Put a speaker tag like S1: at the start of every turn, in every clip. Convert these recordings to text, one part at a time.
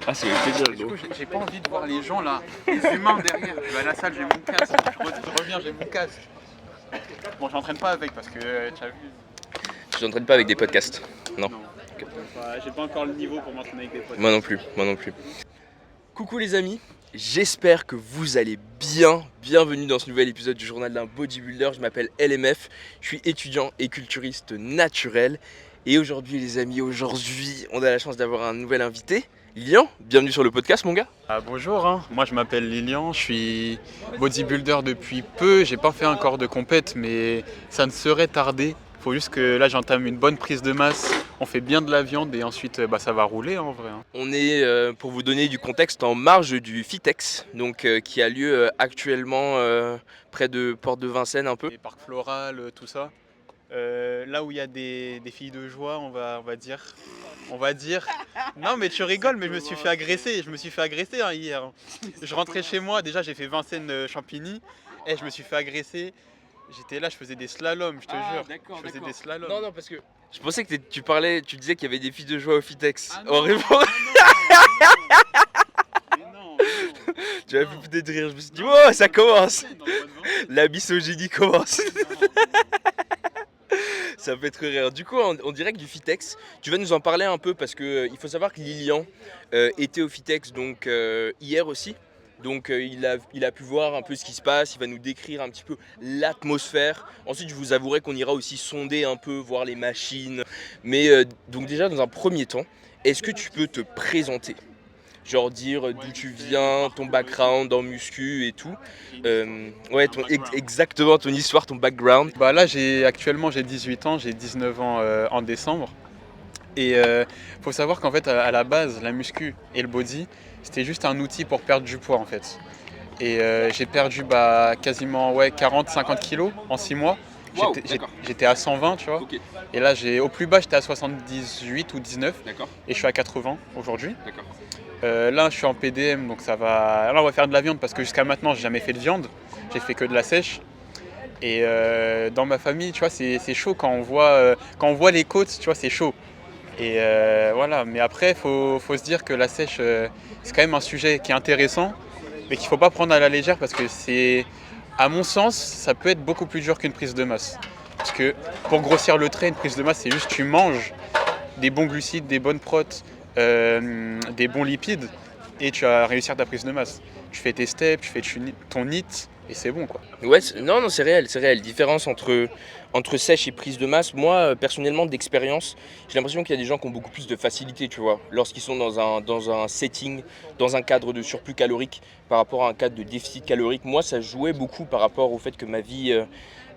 S1: Ah, ça fait plaisir,
S2: Du
S1: gros.
S2: coup, j'ai pas envie de voir les gens là, les humains derrière. Je vais à la salle, j'ai mon casque. Je reviens, j'ai mon casque. Bon, j'entraîne pas avec parce que tu as vu.
S1: Je n'entraîne pas avec des podcasts. Non.
S2: J'ai pas encore le niveau pour m'entraîner avec des potes.
S1: Moi non plus, moi non plus. Coucou les amis, j'espère que vous allez bien. Bienvenue dans ce nouvel épisode du journal d'un bodybuilder. Je m'appelle LMF, je suis étudiant et culturiste naturel. Et aujourd'hui les amis, on a la chance d'avoir un nouvel invité. Lilian, bienvenue sur le podcast mon gars.
S2: Bonjour, moi je m'appelle Lilian, je suis bodybuilder depuis peu. J'ai pas fait encore de compète, mais ça ne serait tardé. Faut juste que là j'entame une bonne prise de masse. On fait bien de la viande et ensuite ça va rouler en vrai.
S1: On est, pour vous donner du contexte, en marge du Fitex, donc qui a lieu actuellement près de Porte de Vincennes un peu.
S2: Les parcs florales, tout ça. Là où il y a des filles de joie, on va dire. Non mais tu rigoles, mais je me suis fait agresser. Hier. Je rentrais chez moi, déjà j'ai fait Vincennes Champigny et je me suis fait agresser. J'étais là, je faisais des slaloms, je te jure.
S1: D'accord,
S2: Je faisais des slaloms.
S1: Non, parce que je pensais que tu disais qu'il y avait des filles de joie au Fitex.
S2: Ah non,
S1: Horrible.
S2: mais non.
S1: Tu avais pu peut-être rire. Je me suis dit, oh, ça commence.
S2: Dans le mode Vincennes.
S1: La misogynie commence.
S2: Non.
S1: Ça me fait très rire. Du coup, en direct du Fitex, tu vas nous en parler un peu parce que il faut savoir que Lilian était au Fitex donc hier aussi. Donc il a pu voir un peu ce qui se passe, il va nous décrire un petit peu l'atmosphère. Ensuite je vous avouerai qu'on ira aussi sonder un peu, voir les machines. Mais donc déjà dans un premier temps, est-ce que tu peux te présenter? Genre dire d'où tu viens, ton background en muscu et tout. Ouais, exactement ton histoire, ton background.
S2: Là actuellement j'ai 18 ans, j'ai 19 ans en décembre. Et faut savoir qu'en fait à la base la muscu et le body c'était juste un outil pour perdre du poids en fait. Et j'ai perdu quasiment 40-50 kilos en 6 mois.
S1: Wow, d'accord.
S2: J'étais à 120 tu vois.
S1: Ok,
S2: Et là au plus bas j'étais à 78 ou 19
S1: d'accord,
S2: et je suis à 80 aujourd'hui.
S1: d'accord.
S2: Là je suis en PDM donc ça va. Là on va faire de la viande parce que jusqu'à maintenant j'ai jamais fait de viande. J'ai fait que de la sèche. Et dans ma famille tu vois c'est chaud quand on voit les côtes, tu vois c'est chaud. Et voilà, mais après, faut se dire que la sèche, c'est quand même un sujet qui est intéressant, mais qu'il ne faut pas prendre à la légère parce que à mon sens, ça peut être beaucoup plus dur qu'une prise de masse. Parce que pour grossir le trait, une prise de masse, c'est juste tu manges des bons glucides, des bonnes protes, des bons lipides, et tu vas réussir ta prise de masse. Tu fais tes steps, tu fais ton NEAT, et c'est bon quoi.
S1: Ouais, non, c'est réel. Différence entre sèche et prise de masse. Moi, personnellement, d'expérience, j'ai l'impression qu'il y a des gens qui ont beaucoup plus de facilité, tu vois, lorsqu'ils sont dans un setting, dans un cadre de surplus calorique par rapport à un cadre de déficit calorique. Moi, ça jouait beaucoup par rapport au fait que ma vie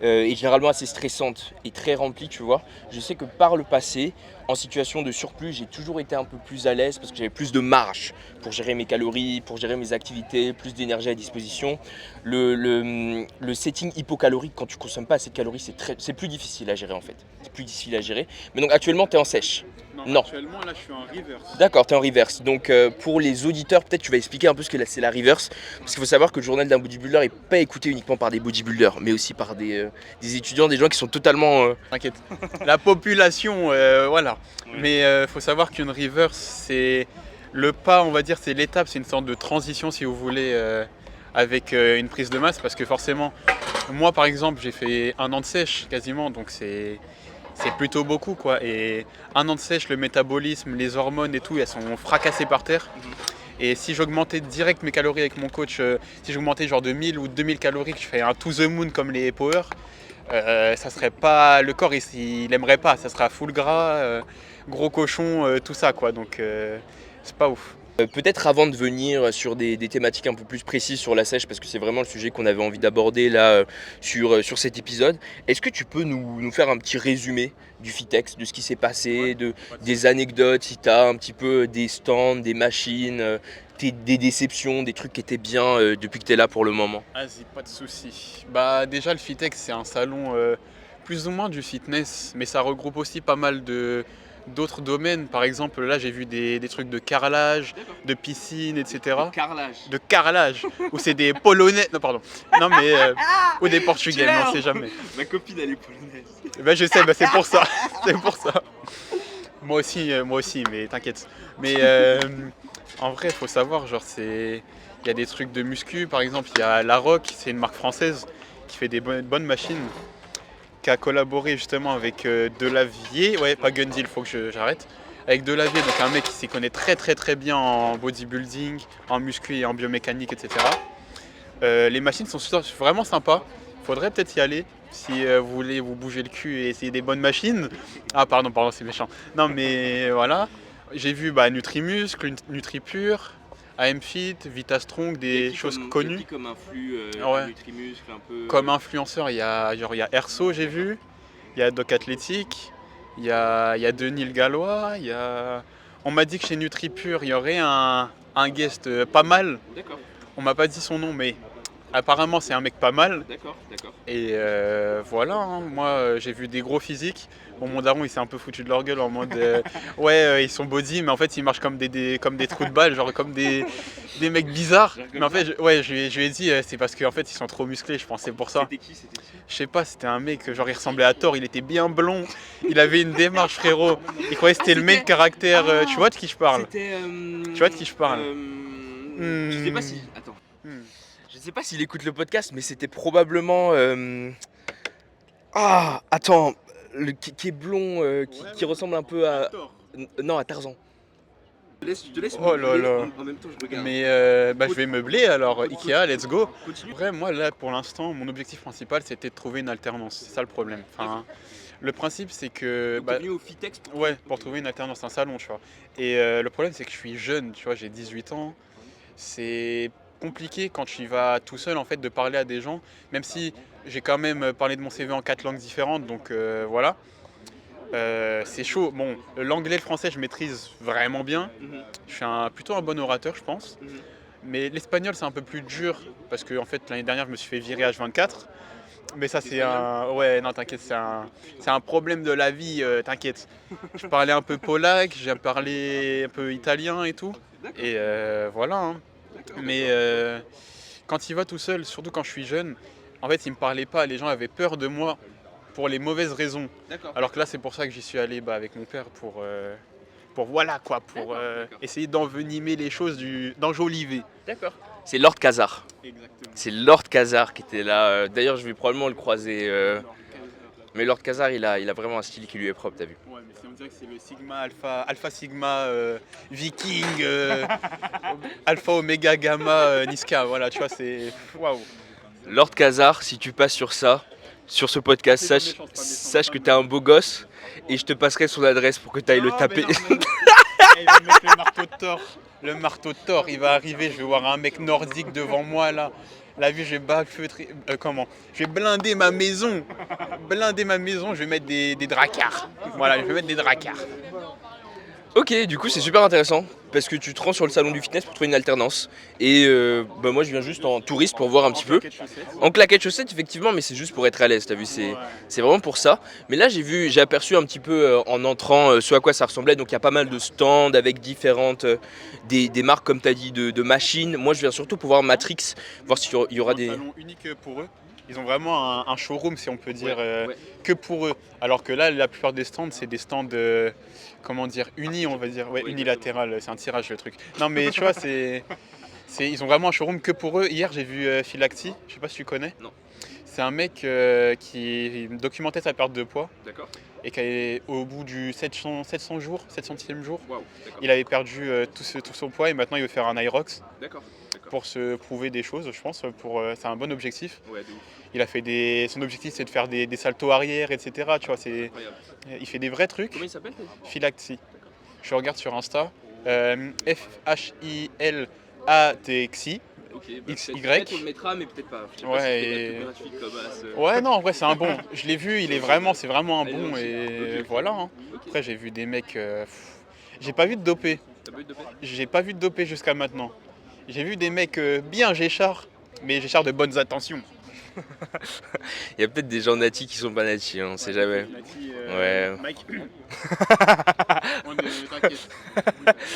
S1: est généralement assez stressante et très remplie, tu vois. Je sais que par le passé, en situation de surplus, j'ai toujours été un peu plus à l'aise parce que j'avais plus de marge pour gérer mes calories, pour gérer mes activités, plus d'énergie à disposition. Le setting hypocalorique, quand tu consommes pas assez de calories, c'est plus difficile à gérer en fait. C'est plus difficile à gérer. Mais donc actuellement, tu es en sèche. Non.
S2: Actuellement, là, je suis en reverse.
S1: D'accord, tu es en reverse. Donc pour les auditeurs, peut-être tu vas expliquer un peu ce que c'est la reverse. Parce qu'il faut savoir que le journal d'un bodybuilder n'est pas écouté uniquement par des bodybuilders, mais aussi par des étudiants, des gens qui sont totalement...
S2: T'inquiète. La population, voilà. Ouais. Mais faut savoir qu'une reverse, c'est le pas, on va dire, c'est l'étape, c'est une sorte de transition, si vous voulez, avec une prise de masse. Parce que forcément, moi, par exemple, j'ai fait 1 an de sèche quasiment, donc c'est plutôt beaucoup, quoi. Et 1 an de sèche, le métabolisme, les hormones et tout, elles sont fracassées par terre. Et si j'augmentais direct mes calories avec mon coach, si j'augmentais genre de 1000 ou 2000 calories, que je fais un to the moon comme les power, ça serait pas, le corps il aimerait pas, ça sera full gras, gros cochon, tout ça quoi, donc c'est pas ouf.
S1: Peut-être avant de venir sur des thématiques un peu plus précises sur la sèche, parce que c'est vraiment le sujet qu'on avait envie d'aborder là sur cet épisode, est-ce que tu peux nous faire un petit résumé du Fitex, de ce qui s'est passé, des anecdotes, si tu as un petit peu des stands, des machines, des déceptions, des trucs qui étaient bien depuis que tu es là pour le moment?
S2: Vas-y, pas de soucis. Déjà le Fitex c'est un salon plus ou moins du fitness, mais ça regroupe aussi pas mal d'autres domaines. Par exemple, là j'ai vu des trucs de carrelage, de piscine, etc. De carrelage. Où c'est des Polonais. Non, pardon. Non, mais. Ou des Portugais, on sait jamais.
S1: Ma copine elle est polonaise.
S2: Je sais, c'est pour ça. C'est pour ça. Moi aussi, mais t'inquiète. Mais En vrai, il faut savoir, genre, il y a des trucs de muscu, par exemple, il y a La Rock, c'est une marque française qui fait des bonnes machines, qui a collaboré justement avec Delavier, ouais, pas Gundy, il faut que j'arrête, avec Delavier, donc un mec qui s'y connaît très très très bien en bodybuilding, en muscu et en biomécanique, etc. Les machines sont vraiment sympas, il faudrait peut-être y aller si vous voulez vous bouger le cul et essayer des bonnes machines. Ah pardon, c'est méchant. Non mais voilà, j'ai vu Nutrimuscle, NutriPure, AMFit, VitaStrong, des choses connues.
S1: Qui comme influx
S2: Ouais.
S1: Nutrimuscle un peu.
S2: Comme influenceur, il y a Erso, j'ai vu, il y a Doc Athletic, il y a Denis le Gallois, on m'a dit que chez NutriPure, il y aurait un guest pas mal.
S1: D'accord,
S2: On m'a pas dit son nom, mais apparemment c'est un mec pas mal.
S1: d'accord.
S2: Et voilà, hein. Moi j'ai vu des gros physiques. Bon, mon daron il s'est un peu foutu de leur gueule en mode ouais, ils sont body, mais en fait ils marchent comme comme des trous de balles, genre comme des mecs bizarres. Mais en fait, je lui ai dit c'est parce qu'en fait ils sont trop musclés, je pense, c'est pour ça.
S1: C'était qui
S2: Je sais pas, c'était un mec, genre il ressemblait à Thor, il était bien blond, il avait une démarche, frérot. Il croyait que c'était le main caractère. Tu vois de qui je parle?
S1: C'était.
S2: Tu vois de qui je parle?
S1: Je sais pas si. Attends.
S2: Hmm.
S1: Je sais pas s'il écoute le podcast, mais c'était probablement. Ah, attends. Qui est blond, qui ressemble un peu à. Non, à Tarzan. Je te laisse
S2: Oh là là.
S1: en même temps, je regarde.
S2: Mais je vais meubler alors, Ikea, let's go.
S1: Continue.
S2: Après, moi là pour l'instant, mon objectif principal c'était de trouver une alternance, c'est ça le problème. Enfin, le principe c'est que.
S1: Donc, t'es venu au Fitex pour
S2: Ouais, pour trouver une alternance, un salon, tu vois. Et le problème c'est que je suis jeune, tu vois, j'ai 18 ans. C'est compliqué quand tu y vas tout seul en fait de parler à des gens, même si j'ai quand même parlé de mon CV en 4 langues différentes, donc voilà. C'est chaud. Bon, l'anglais et le français, je maîtrise vraiment bien.
S1: Mhm,
S2: Je suis plutôt un bon orateur, je pense.
S1: mhm.
S2: Mais l'espagnol, c'est un peu plus dur parce que en fait, l'année dernière, je me suis fait virer H24. Mais ça, c'est un. Ouais, non, t'inquiète, c'est un problème de la vie, t'inquiète. Je parlais un peu polac, j'ai parlé un peu italien et tout. Et voilà, hein. Mais quand il va tout seul, surtout quand je suis jeune, en fait, il me parlait pas. Les gens avaient peur de moi pour les mauvaises raisons.
S1: D'accord.
S2: Alors que là, c'est pour ça que j'y suis allé avec mon père pour voilà quoi, pour
S1: D'accord.
S2: essayer d'envenimer les choses, d'enjoliver.
S1: D'accord. C'est Lord Khazar.
S2: Exactement.
S1: C'est Lord Khazar qui était là. D'ailleurs, je vais probablement le croiser. Mais Lord Khazar, il a vraiment un style qui lui est propre, t'as vu.
S2: Ouais, mais on dirait que c'est le Sigma, Alpha Sigma, Viking, Alpha Omega Gamma, Niska. Voilà, tu vois, c'est. Waouh!
S1: Lord Khazar, si tu passes sur ça, sur ce podcast,
S2: C'est pas méchant, c'est pas méchant,
S1: sache
S2: c'est
S1: que
S2: pas
S1: t'es un beau gosse et je te passerai son adresse pour que t'ailles le
S2: Non,
S1: taper.
S2: mais non, mais- Il va mettre le marteau de Thor. Le marteau de Thor, il va arriver, je vais voir un mec nordique devant moi là. La vue, je vais je vais blinder ma maison. Blinder ma maison, je vais mettre des dracards. Voilà, je vais mettre des dracards.
S1: Ok, du coup c'est super intéressant parce que tu te rends sur le salon du fitness pour trouver une alternance. Et moi je viens juste en touriste pour voir un petit peu. En claquette chaussette effectivement, mais c'est juste pour être à l'aise, t'as vu, c'est vraiment pour ça. Mais là j'ai aperçu un petit peu en entrant ce à quoi ça ressemblait. Donc il y a pas mal de stands avec différentes des marques comme t'as dit de machines. Moi je viens surtout pour voir Matrix, voir s'il y aura des.
S2: Un salon unique pour eux. Ils ont vraiment un showroom, si on peut dire,
S1: Ouais.
S2: que pour eux. Alors que là, la plupart des stands, c'est des stands, comment dire, unis, on va dire. Ouais,
S1: Oui,
S2: unilatéral, c'est un tirage le truc. Non, mais tu vois, ils ont vraiment un showroom que pour eux. Hier, j'ai vu Philacti, je sais pas si tu connais.
S1: Non.
S2: C'est un mec qui documentait sa perte de poids
S1: D'accord.
S2: et au bout du 700 jours, 700e jour,
S1: Waouh. D'accord.
S2: il avait perdu tout son poids et maintenant il veut faire un Irox
S1: D'accord.
S2: pour se prouver des choses, je pense. C'est un bon objectif.
S1: Ouais, de ouf.
S2: Il a fait son objectif, c'est de faire des saltos arrière, etc. Tu vois,
S1: Incroyable.
S2: il fait des vrais trucs.
S1: Comment il s'appelle t'as dit
S2: Philacti. Je regarde sur Insta. Philacti.
S1: Ok,
S2: XY.
S1: peut-être on le mettra, mais peut-être pas. Je sais pas
S2: Ouais,
S1: si
S2: et-
S1: c'est peut-être gratuit comme
S2: Ouais, non, en vrai, c'est un bon. Je l'ai vu, c'est vraiment un
S1: Ah, il est
S2: bon.
S1: aussi.
S2: Et
S1: Ok.
S2: voilà, hein.
S1: Ok.
S2: Après, j'ai vu des mecs. J'ai pas vu de dopé.
S1: T'as pas eu de dopage?
S2: J'ai pas vu de dopé jusqu'à maintenant. J'ai vu des mecs bien Géchard, mais Géchard de bonnes intentions.
S1: Il y a peut-être des gens natis qui sont pas natis, on sait jamais. Ouais.
S2: Mike. t'inquiète.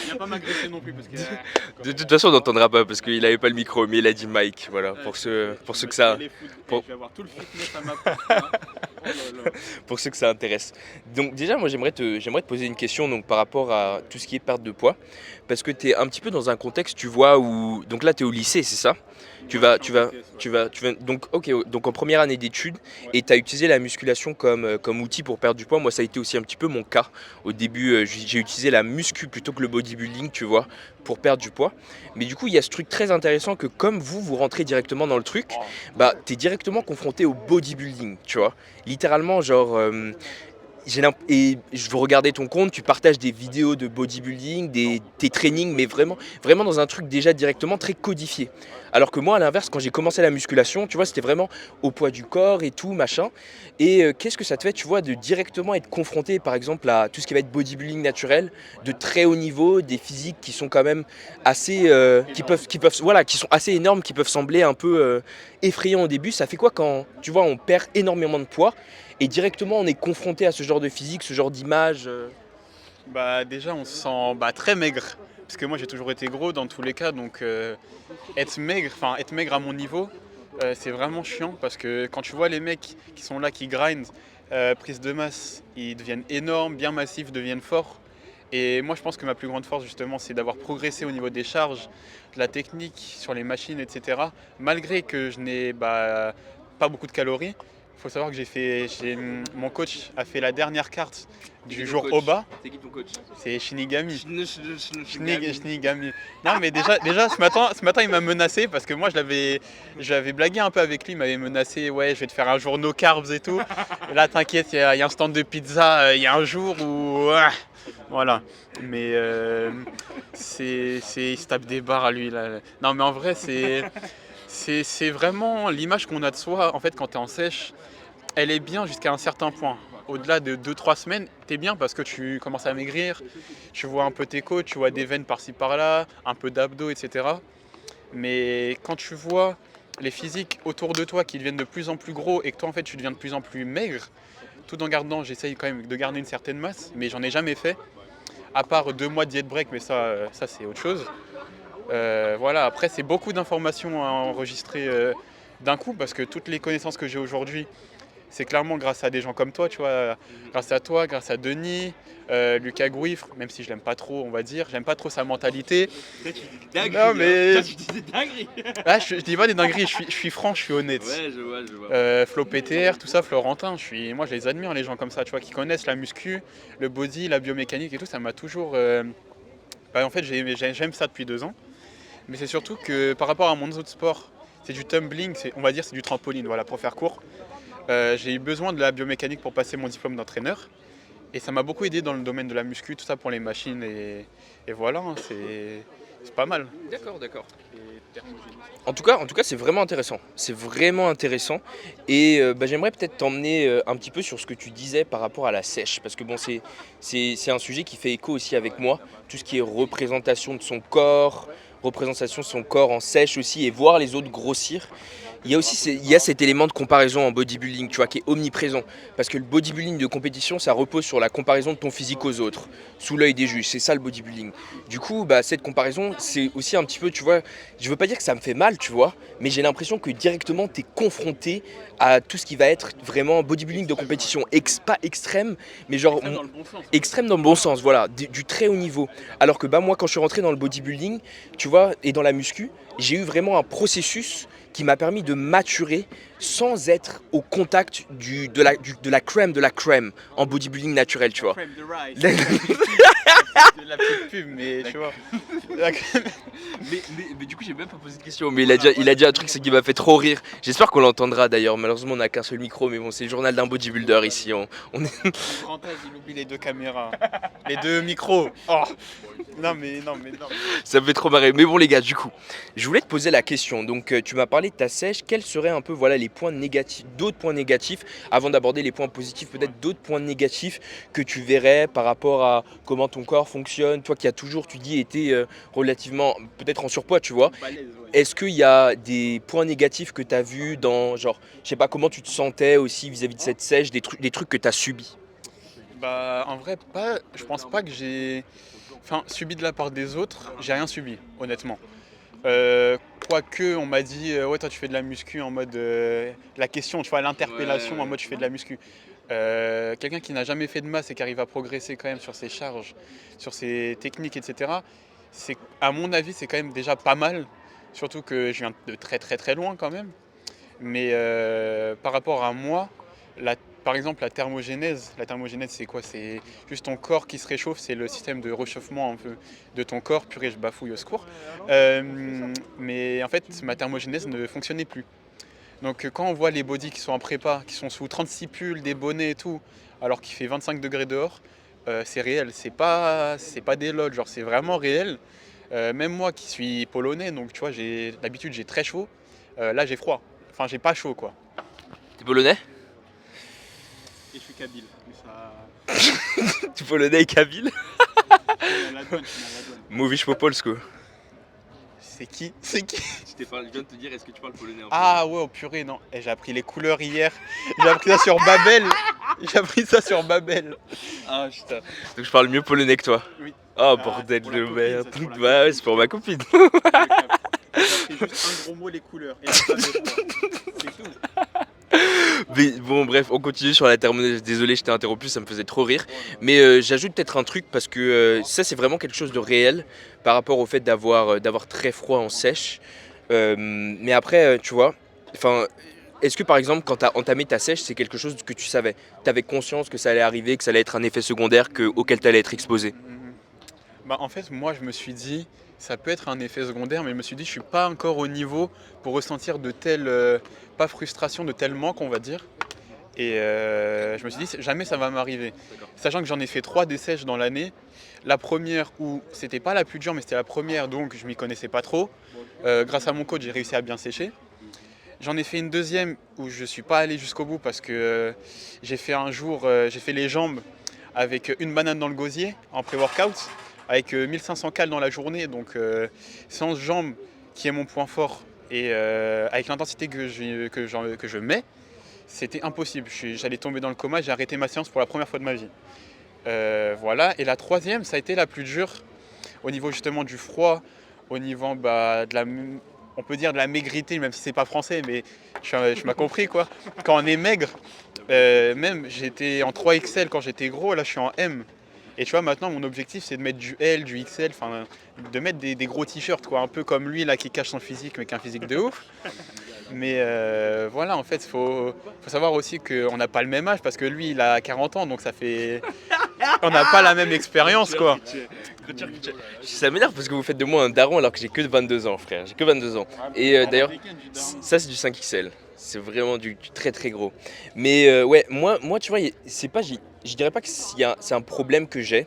S2: Viens pas m'agresser non plus parce que.
S1: De toute façon, on n'entendra pas parce qu'il avait pas le micro, mais il a dit Mike, voilà, pour ceux que ça, pour,
S2: Je vais avoir tout le fitness à ma porte. Hein. Oh là là.
S1: pour ceux que ça intéresse. Donc déjà, moi, j'aimerais te poser une question donc par rapport à tout ce qui est perte de poids, parce que tu es un petit peu dans un contexte, tu vois, où donc là, tu es au lycée, c'est ça? Tu vas, tu vas, tu vas, donc ok, donc en première année d'études, et tu as utilisé la musculation comme outil pour perdre du poids. Moi, ça a été aussi un petit peu mon cas. Au début, j'ai utilisé la muscu plutôt que le bodybuilding, tu vois, pour perdre du poids. Mais du coup, il y a ce truc très intéressant que comme vous rentrez directement dans le truc, bah, tu es directement confronté au bodybuilding, tu vois. Littéralement, genre, et je veux regarder ton compte, tu partages des vidéos de bodybuilding, tes trainings, mais vraiment dans un truc déjà directement très codifié. Alors que moi, à l'inverse, quand j'ai commencé la musculation, tu vois, c'était vraiment au poids du corps et tout, machin. Et qu'est-ce que ça te fait, tu vois, de directement être confronté, par exemple, à tout ce qui va être bodybuilding naturel, de très haut niveau, des physiques qui sont quand même assez, voilà, qui sont assez énormes, qui peuvent sembler un peu effrayants au début. Ça fait quoi quand, tu vois, on perd énormément de poids? Et directement, on est confronté à ce genre de physique, ce genre d'image.
S2: Bah déjà on se sent très maigre. Parce que moi j'ai toujours été gros dans tous les cas, donc être maigre à mon niveau, c'est vraiment chiant parce que quand tu vois les mecs qui sont là, qui grind, prise de masse, ils deviennent énormes, bien massifs, deviennent forts. Et moi je pense que ma plus grande force justement c'est d'avoir progressé au niveau des charges, de la technique, sur les machines, etc. Malgré que je n'ai pas beaucoup de calories. Il faut savoir que mon coach a fait la dernière carte du jour au bas.
S1: C'est qui ton coach?
S2: C'est Shinigami. Shinigami. Non mais déjà ce matin il m'a menacé parce que moi j'avais blagué un peu avec lui, il m'avait menacé, ouais je vais te faire un jour no carbs et tout. Et là t'inquiète, il y a un stand de pizza, il y a un jour où voilà. Mais il se tape des barres à lui là. Non mais en vrai c'est vraiment l'image qu'on a de soi en fait quand t'es en sèche, elle est bien jusqu'à un certain point. Au-delà de 2-3 semaines, t'es bien parce que tu commences à maigrir, tu vois un peu tes côtes, tu vois des veines par-ci par-là, un peu d'abdos, etc. Mais quand tu vois les physiques autour de toi qui deviennent de plus en plus gros et que toi en fait tu deviens de plus en plus maigre, tout en gardant, j'essaye quand même de garder une certaine masse, mais j'en ai jamais fait, à part 2 mois de diet break, mais ça c'est autre chose. Voilà, après c'est beaucoup d'informations à enregistrer d'un coup parce que toutes les connaissances que j'ai aujourd'hui, c'est clairement grâce à des gens comme toi, tu vois, grâce à toi, grâce à Denis, Lucas Gouifre, même si je l'aime pas trop, on va dire, j'aime pas trop sa mentalité.
S1: Toi, tu dis des dingueries.
S2: Non, mais-
S1: Toi, tu dis des dingueries.
S2: Ah, je dis pas des dingueries, je suis franc, je suis honnête.
S1: Ouais, je vois.
S2: Flo PTR, tout ça, Florentin, moi je les admire les gens comme ça, tu vois, qui connaissent la muscu, le body, la biomécanique et tout, ça m'a toujours... en fait j'aime ça depuis 2 ans, mais c'est surtout que par rapport à mon autre sport, c'est du tumbling, on va dire c'est du trampoline, voilà, pour faire court. J'ai eu besoin de la biomécanique pour passer mon diplôme d'entraîneur. Et ça m'a beaucoup aidé dans le domaine de la muscu, tout ça pour les machines. Et voilà, hein, c'est pas mal.
S1: D'accord. En tout cas, c'est vraiment intéressant. C'est vraiment intéressant. Et j'aimerais peut-être t'emmener un petit peu sur ce que tu disais par rapport à la sèche. Parce que bon, c'est un sujet qui fait écho aussi avec moi. Tout ce qui est représentation de son corps, représentation de son corps en sèche aussi, et voir les autres grossir. Il y a cet élément de comparaison en bodybuilding, tu vois, qui est omniprésent. Parce que le bodybuilding de compétition, ça repose sur la comparaison de ton physique aux autres, sous l'œil des juges. C'est ça le bodybuilding. Du coup, cette comparaison, c'est aussi un petit peu, tu vois, je veux pas dire que ça me fait mal, tu vois, mais j'ai l'impression que directement, tu es confronté à tout ce qui va être vraiment bodybuilding de compétition. Pas extrême, mais genre
S2: Extrême dans le bon sens.
S1: extrême dans le bon sens, voilà, du très haut niveau. Alors que moi, quand je suis rentré dans le bodybuilding, tu vois, et dans la muscu, j'ai eu vraiment un processus qui m'a permis de maturer sans être au contact de la crème de la crème en bodybuilding naturel, tu vois.
S2: Crème de rice. De la petite pub, mais tu vois.
S1: Mais du coup, j'ai même pas posé de question. Mais il a dit un truc, c'est qui m'a fait trop rire. J'espère qu'on l'entendra d'ailleurs. Malheureusement, on n'a qu'un seul micro, mais bon, c'est le journal d'un bodybuilder ici. On est...
S2: Le grand âge, il oublie les 2 caméras. Les 2 micros. Oh. Non mais.
S1: Ça me fait trop marrer. Mais bon, les gars, du coup, je voulais te poser la question. Donc, tu m'as parlé de ta sèche. Quels seraient un peu, voilà, les points négatifs, d'autres points négatifs, avant d'aborder les points positifs, peut-être d'autres points négatifs que tu verrais par rapport à comment ton corps fonctionne. Toi qui as toujours, tu dis, été relativement, peut-être en surpoids, tu vois. Est-ce qu'il y a des points négatifs que tu as vus dans, genre, je sais pas, comment tu te sentais aussi vis-à-vis de cette sèche, des trucs que tu as subis?
S2: Bah, en vrai, pas, je pense pas que j'ai subi de la part des autres, j'ai rien subi, honnêtement. Euh, Quoique, on m'a dit, ouais, toi tu fais de la muscu en mode. La question, tu vois, l'interpellation en mode tu fais de la muscu. Quelqu'un qui n'a jamais fait de masse et qui arrive à progresser quand même sur ses charges, sur ses techniques, etc., à mon avis, c'est quand même déjà pas mal. Surtout que je viens de très très très loin quand même. Mais par rapport à moi, la- par exemple, la thermogénèse c'est quoi? C'est juste ton corps qui se réchauffe, c'est le système de réchauffement un peu de ton corps. Purée, je bafouille au secours. Mais en fait, ma thermogénèse ne fonctionnait plus. Donc quand on voit les bodys qui sont en prépa, qui sont sous 36 pulls, des bonnets et tout, alors qu'il fait 25 degrés dehors, c'est réel, c'est pas des lols, genre c'est vraiment réel. Même moi qui suis polonais, donc tu vois, d'habitude j'ai très chaud, là j'ai froid. Enfin, j'ai pas chaud quoi.
S1: T'es polonais?
S2: Et je suis kabyle, mais ça.
S1: T'es polonais et kabyle?
S2: Je suis à la douane, je suis à la douane.
S1: Mówisz po polsku.
S2: C'est qui? C'est qui?
S1: Je viens de te dire, est-ce que tu parles polonais un peu?
S2: Ah ouais, oh purée, non. Eh, j'ai appris les couleurs hier. J'ai appris ça sur Babel. J'ai appris ça sur Babel.
S1: Ah putain. Donc je parle mieux polonais que toi.
S2: Oui.
S1: Oh
S2: Ah,
S1: bordel
S2: pour la
S1: de
S2: copine,
S1: merde.
S2: ça, c'est pour la
S1: Bah ouais,
S2: copine.
S1: c'est pour ma copine.
S2: J'ai appris juste un gros mot, les couleurs. Et la salle de sport. C'est tout.
S1: Mais bon, bref, on continue sur la thermodynamique. Désolé, je t'ai interrompu, ça me faisait trop rire. Mais j'ajoute peut-être un truc parce que ça, c'est vraiment quelque chose de réel par rapport au fait d'avoir très froid en sèche. Mais après, tu vois, enfin, est-ce que par exemple, quand tu as entamé ta sèche, c'est quelque chose que tu savais? Tu avais conscience que ça allait arriver, que ça allait être un effet secondaire auquel tu allais être exposé?
S2: Mhm. Bah, en fait, moi, je me suis dit, ça peut être un effet secondaire, mais je me suis dit, je suis pas encore au niveau pour ressentir de telles, pas frustration, de tel manque, on va dire. Et je me suis dit, jamais ça va m'arriver. Sachant que j'en ai fait 3 des sèches dans l'année. La première où c'était pas la plus dure, mais c'était la première, donc je m'y connaissais pas trop. Grâce à mon coach, j'ai réussi à bien sécher. J'en ai fait une deuxième où je suis pas allé jusqu'au bout parce que j'ai fait un jour, j'ai fait les jambes avec une banane dans le gosier en pré-workout, avec 1500 cales dans la journée, donc séance jambes qui est mon point fort. Et avec l'intensité que je mets, c'était impossible. J'allais tomber dans le coma, j'ai arrêté ma séance pour la première fois de ma vie. Voilà. Et la troisième, ça a été la plus dure au niveau justement du froid, au niveau on peut dire de la maigrité, même si c'est pas français, mais je m'as compris quoi. Quand on est maigre, même j'étais en 3XL quand j'étais gros, là je suis en M. Et tu vois, maintenant mon objectif c'est de mettre du L, du XL, enfin de mettre des gros t-shirts quoi, un peu comme lui là qui cache son physique mais qui a un physique de ouf. Mais voilà, en fait, faut savoir aussi qu'on n'a pas le même âge parce que lui, il a 40 ans, donc ça fait. On n'a pas la même expérience, quoi.
S1: Ça m'énerve parce que vous faites de moi un daron alors que j'ai que 22 ans, frère. J'ai que 22 ans. Et d'ailleurs, ça c'est du 5XL. C'est vraiment du très très gros. Mais ouais, moi tu vois, c'est pas, je dirais pas que c'est un problème que j'ai,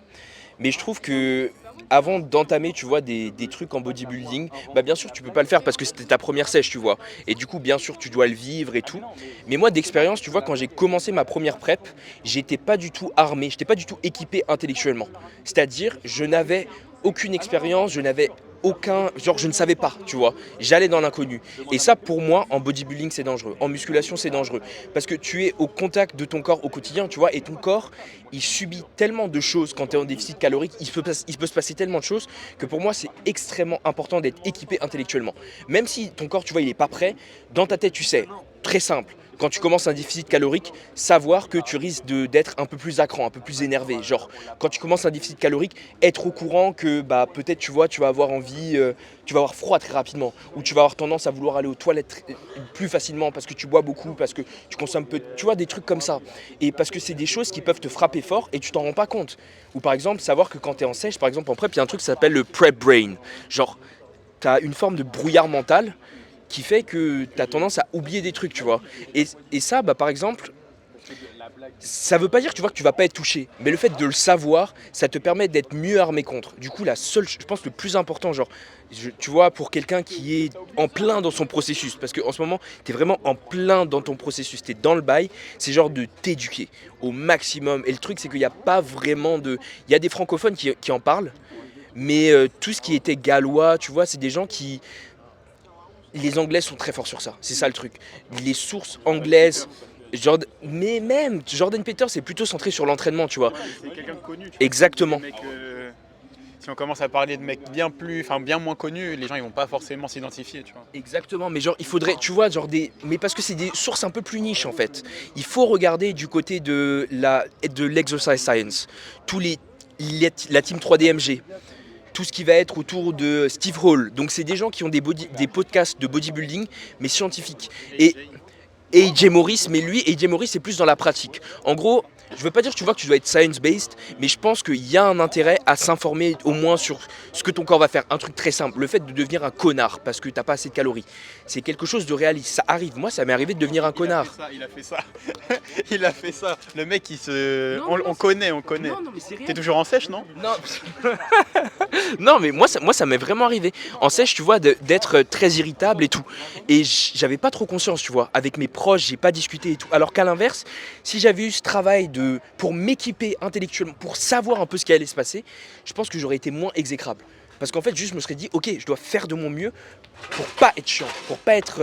S1: mais je trouve que avant d'entamer, tu vois, des trucs en bodybuilding, bah bien sûr tu peux pas le faire parce que c'était ta première sèche, tu vois. Et du coup, bien sûr, tu dois le vivre et tout. Mais moi, d'expérience, tu vois, quand j'ai commencé ma première prep, j'étais pas du tout armé, j'étais pas du tout équipé intellectuellement. C'est-à-dire, je n'avais aucune expérience, je n'avais aucun, genre je ne savais pas, tu vois, j'allais dans l'inconnu. Et ça pour moi en bodybuilding c'est dangereux, en musculation c'est dangereux, parce que tu es au contact de ton corps au quotidien, tu vois, et ton corps il subit tellement de choses quand tu es en déficit calorique, il peut se passer tellement de choses que pour moi c'est extrêmement important d'être équipé intellectuellement. Même si ton corps tu vois il est pas prêt, dans ta tête tu sais, très simple. Quand tu commences un déficit calorique, savoir que tu risques d'être un peu plus à cran, un peu plus énervé. Genre, quand tu commences un déficit calorique, être au courant que bah, peut-être tu vois, tu vas avoir envie, tu vas avoir froid très rapidement, ou tu vas avoir tendance à vouloir aller aux toilettes plus facilement parce que tu bois beaucoup, parce que tu consommes peu, tu vois, des trucs comme ça. Et parce que c'est des choses qui peuvent te frapper fort et tu t'en rends pas compte. Ou par exemple, savoir que quand tu es en sèche, par exemple en prep, il y a un truc qui s'appelle le prep brain. Genre, tu as une forme de brouillard mental qui fait que tu as tendance à oublier des trucs, tu vois. Et ça, bah, par exemple, ça veut pas dire tu vois, que tu vas pas être touché, mais le fait de le savoir, ça te permet d'être mieux armé contre. Du coup, je pense le plus important, genre, tu vois, pour quelqu'un qui est en plein dans son processus, parce qu'en ce moment, tu es vraiment en plein dans ton processus, tu es dans le bail, c'est genre de t'éduquer au maximum. Et le truc, c'est qu'il n'y a pas vraiment de... Il y a des francophones qui en parlent, mais tout ce qui était gallois, tu vois, c'est des gens les Anglais sont très forts sur ça, c'est ça le truc. Les sources anglaises, Mais même, Jordan Peters c'est plutôt centré sur l'entraînement, tu vois.
S2: Ouais, c'est quelqu'un de connu.
S1: Exactement.
S2: Si on commence à parler de mecs bien moins connus, les gens ils vont pas forcément s'identifier, tu vois.
S1: Exactement, mais genre il faudrait, tu vois, mais parce que c'est des sources un peu plus niches en fait. Il faut regarder du côté de l'exercise science, la team 3DMG, tout ce qui va être autour de Steve Hall. Donc c'est des gens qui ont des podcasts de bodybuilding mais scientifiques. Et AJ Morris, mais lui, AJ Morris, c'est plus dans la pratique. En gros, je veux pas dire, tu vois, que tu dois être science-based, mais je pense qu'il y a un intérêt à s'informer au moins sur ce que ton corps va faire. Un truc très simple, le fait de devenir un connard parce que t'as pas assez de calories. C'est quelque chose de réaliste, ça arrive. Moi, ça m'est arrivé de devenir un connard.
S2: Il a fait ça. Il a fait ça. Le mec, on connaît.
S1: Non, non, mais c'est réel.
S2: T'es toujours en sèche, non?
S1: Non. Non, mais moi ça m'est vraiment arrivé. En sèche, tu vois, d'être très irritable et tout. Et j'avais pas trop conscience, tu vois. Avec mes proches, j'ai pas discuté et tout. Alors qu'à l'inverse, si j'avais eu ce travail pour m'équiper intellectuellement, pour savoir un peu ce qui allait se passer, je pense que j'aurais été moins exécrable. Parce qu'en fait, juste, je me serais dit, ok, je dois faire de mon mieux pour pas être chiant, pour pas être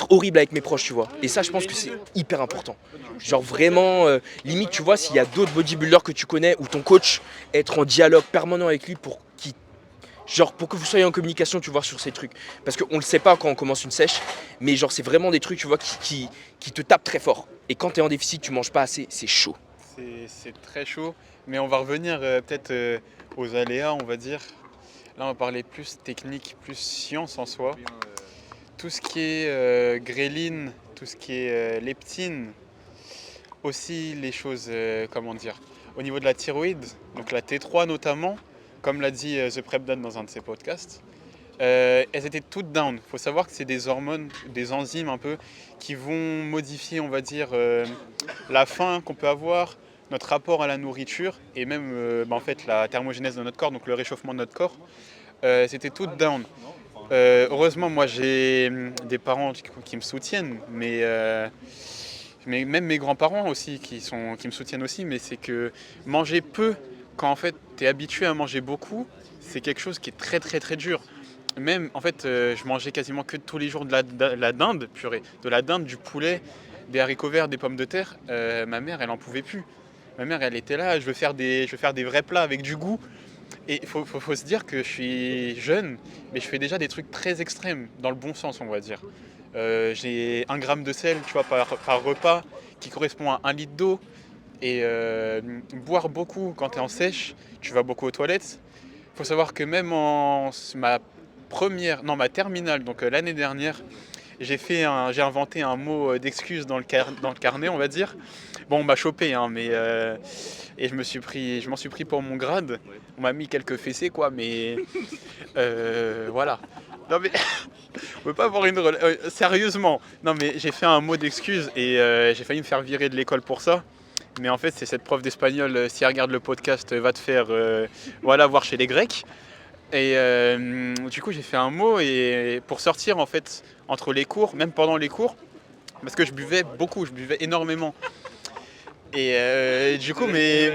S1: horrible avec mes proches, tu vois. Et ça, je pense que c'est hyper important. Genre vraiment, limite, tu vois, s'il y a d'autres bodybuilders que tu connais ou ton coach, être en dialogue permanent avec lui pour que vous soyez en communication, tu vois, sur ces trucs. Parce qu'on le sait pas quand on commence une sèche, mais genre c'est vraiment des trucs, tu vois, qui te tapent très fort. Et quand t'es en déficit, tu manges pas assez, c'est chaud.
S2: C'est très chaud, mais on va revenir peut-être aux aléas, on va dire. Là, on va parler plus technique, plus science en soi. Tout ce qui est gréline, tout ce qui est leptine, aussi les choses, comment dire, au niveau de la thyroïde, donc la T3 notamment, comme l'a dit The Prep Dad dans un de ses podcasts, elles étaient toutes down. Il faut savoir que c'est des hormones, des enzymes un peu, qui vont modifier, on va dire, la faim qu'on peut avoir, notre rapport à la nourriture et même en fait, la thermogénèse de notre corps, donc le réchauffement de notre corps. C'était toutes down. Heureusement, moi j'ai des parents qui me soutiennent, mais même mes grands-parents aussi qui me soutiennent aussi, mais c'est que manger peu, quand en fait tu es habitué à manger beaucoup, c'est quelque chose qui est très très très dur. Même en fait, je mangeais quasiment que tous les jours de la dinde, purée, de la dinde, du poulet, des haricots verts, des pommes de terre. Ma mère, elle en pouvait plus. Ma mère, elle était là, je veux faire des vrais plats avec du goût. Et il faut se dire que je suis jeune, mais je fais déjà des trucs très extrêmes, dans le bon sens, on va dire. J'ai 1 gramme de sel, tu vois, par repas, qui correspond à 1 litre d'eau. Et boire beaucoup quand tu es en sèche, tu vas beaucoup aux toilettes. Il faut savoir que même en ma terminale, donc l'année dernière, j'ai inventé un mot d'excuse dans le carnet, on va dire. Bon, on m'a chopé, hein, mais et je m'en suis pris pour mon grade. On m'a mis quelques fessées, quoi, mais voilà. Non mais on peut pas avoir sérieusement. Non mais j'ai fait un mot d'excuse et j'ai failli me faire virer de l'école pour ça. Mais en fait, c'est cette prof d'espagnol, si elle regarde le podcast, va te faire voir chez les Grecs. Et du coup, j'ai fait un mot et pour sortir en fait entre les cours, même pendant les cours, parce que je buvais beaucoup, je buvais énormément. Et du coup, mes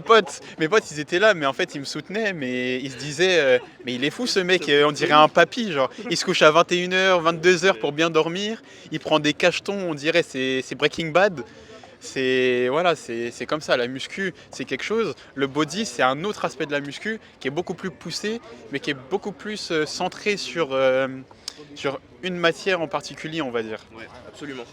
S2: potes, ils étaient là, mais en fait, ils me soutenaient, mais ils se disaient, mais il est fou ce mec, on dirait un papy, genre, il se couche à 21h, 22h pour bien dormir, il prend des cachetons, on dirait c'est Breaking Bad. C'est comme ça, la muscu c'est quelque chose, le body c'est un autre aspect de la muscu qui est beaucoup plus poussé, mais qui est beaucoup plus centré sur une matière en particulier, on va dire.
S1: Ouais, absolument.